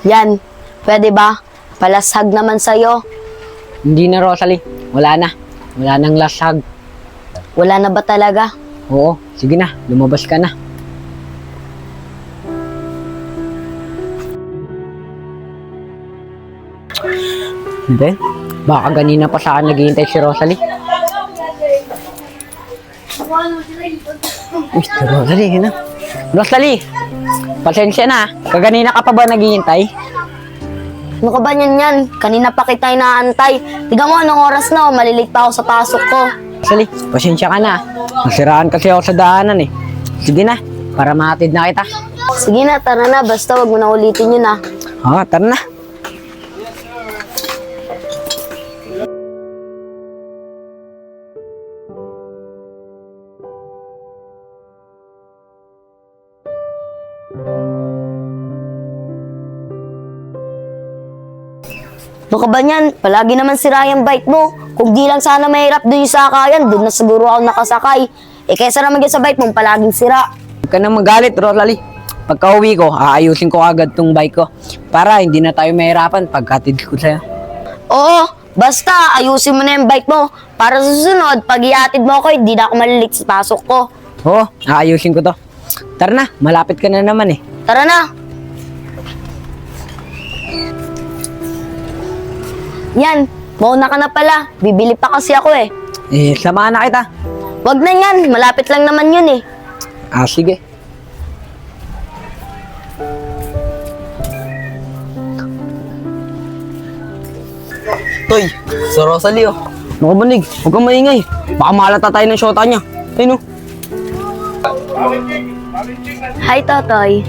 Yan, pwede ba? Palasag naman sa'yo. Hindi na, Rosalie. Wala na. Wala nang last hug. Wala na ba talaga? Oo, sige na. Lumabas ka na. Hindi. Baka ganina pa saan naghihintay si Rosalie. Uy, si Rosalie, yun na. Rosalie! Pasensya na. Kaganina ka pa ba naghihintay? Ano ka ba yan? Kanina pa kita inaantay. Tignan mo anong oras na, malilate pa ako sa pasok ko. Rosalie, pasensya ka na. Nasiraan kasi ako sa daanan eh. Sige na, para mahatid na kita. Sige na, tara na. Basta wag mo na ulitin yun ah. Tara na. Ano ka ba yan? Palagi naman sira yung bike mo. Kung di lang sana mahirap doon yung sakayan, doon na siguro ako nakasakay. Kaysa naman yan sa bike mo, palaging sira. Huwag ka nang magalit, Rosalie. Pagka uwi ko, aayusin ko agad tong bike ko. Para hindi na tayo mahirapan pagkatid ko sa'yo. Oo, basta ayusin mo na yung bike mo. Para sa susunod, pag iatid mo ako, hindi na ako malilate sa pasok ko. Oo, aayusin ko to. Tara na, malapit ka na naman eh. Tara na! Yan, mauna ka na pala. Bibili pa kasi ako eh. Samahan na kita. Wag na yan, malapit lang naman yun eh. Sige. Toy, si Rosalie oh. Ano ka banig? Huwag kang maingay. Baka mahalata tayo ng syota niya. Ayun oh. Hi, Totoy.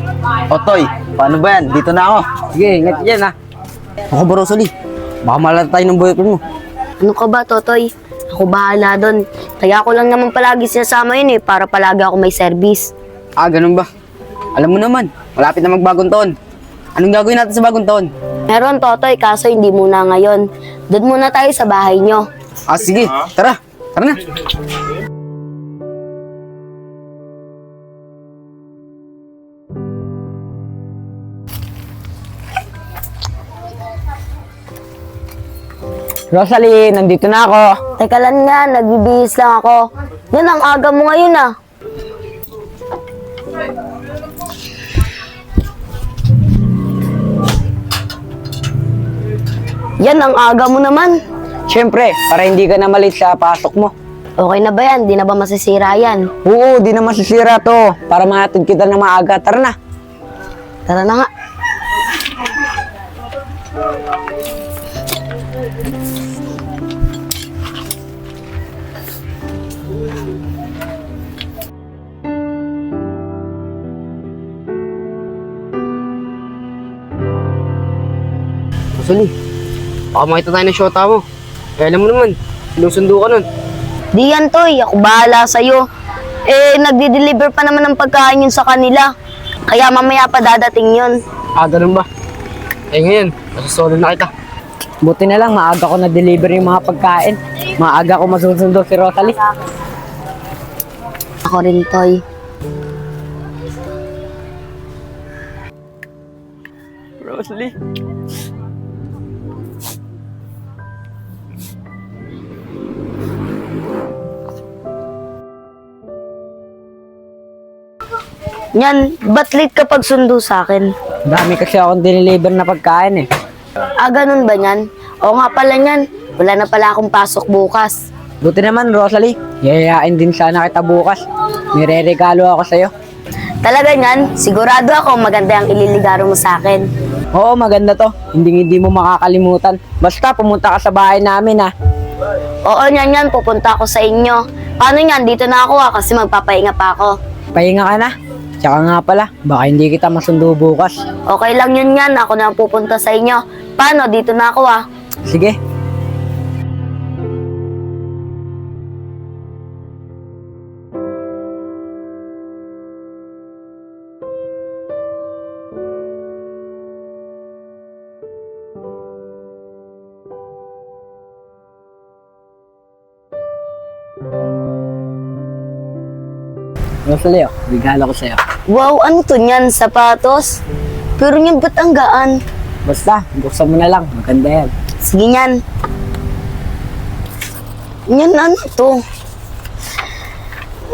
O Toy, paano ba yan? Dito na ako. Sige, ingat dyan ha. Ako ba Rosalie? Baka mahalata tayo ng boyfriend mo. Ano ka ba, Totoy? Ako bahala doon. Kaya ako lang naman palagi sinasama yun eh, para palagi ako may service. Ganun ba? Alam mo naman, malapit na magbagong taon. Anong gagawin natin sa bagong taon? Meron, Totoy, kaso hindi muna ngayon. Doon muna tayo sa bahay nyo. Sige, tara. Tara na. Rosalie, nandito na ako. Teka lang nga, nagbibihis lang ako. Yan, ang aga mo ngayon ah. Yan, ang aga mo naman. Siyempre, para hindi ka na malit sa pasok mo. Okay na ba yan? Di na ba masisira yan? Oo, di na masisira to. Para mahatid kita na maaga. Tara na. Tara na nga. Rosalie, baka makita tayo ng syota mo. Alam mo naman, sinusundo ka nun. Di yan, Toy. Ako bahala sa'yo. Nagdi-deliver pa naman ng pagkain yun sa kanila. Kaya mamaya pa dadating yun. Ganun ba? Ngayon, nasusunod na kita. Buti na lang, maaga ko na-deliver yung mga pagkain. Maaga ko masusundo si Rosalie. Ako rin, Toy. Rosalie. Yan, ba't late ka pag sundo sa akin? Dami kasi akong dineliver na pagkain eh. Ganun ba yan? Oo nga pala yan. Wala na pala akong pasok bukas. Buti naman, Rosalie. Yayayain din sana kita bukas. May re-regalo ako sa'yo. Talaga yan, sigurado ako maganda ang ililigaro mo sa akin. Oo, maganda to. Hindi mo makakalimutan. Basta pumunta ka sa bahay namin ha. Oo, yan, pupunta ako sa inyo. Paano yan? Dito na ako kasi magpapahinga pa ako. Pahinga ka na. Tsaka nga pala, baka hindi kita masundo bukas. Okay lang yun yan, ako na ang pupunta sa inyo. Paano? Dito na ako Sige. Rosalie, regalo ko sa'yo. Wow, ano to niyan? Sapatos? Pero yan ba't ang gaan? Basta, buksan mo na lang. Maganda yan. Sige yan. Yan ano to?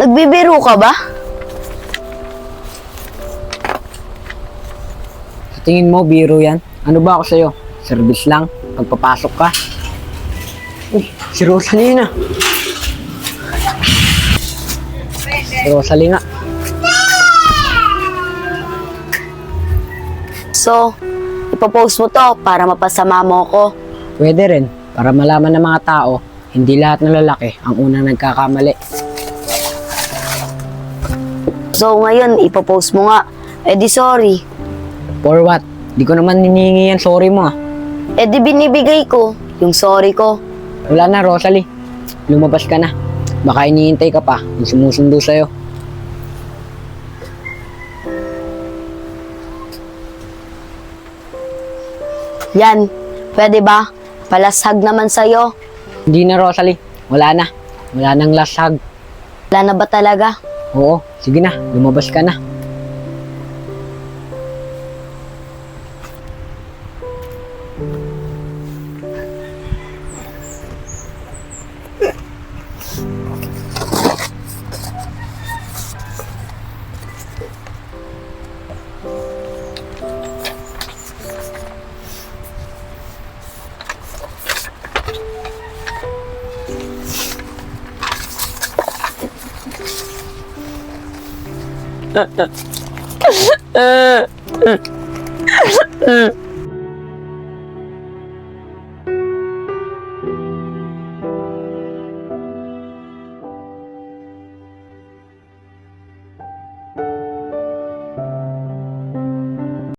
Nagbibiro ka ba? Sa tingin mo, biro yan? Ano ba ako sa'yo? Service lang? Pagpapasok ka? Uy, si Rosalie na. Si Rosalie nga. So, ipopost mo to para mapasama mo ko. Pwede rin, para malaman ng mga tao, hindi lahat ng lalaki ang unang nagkakamali. So, ngayon, ipopost mo nga. Eh di sorry. For what? Di ko naman hinihingi yan, sorry mo ah. Eh di binibigay ko yung sorry ko. Wala na, Rosalie. Lumabas ka na. Baka hinihintay ka pa, yung sumusundo sa'yo. Yan, pwede ba? Palasag naman sa'yo. Hindi na, Rosalie. Wala na. Wala nang last hug. Wala na ba talaga? Oo, sige na, lumabas ka na.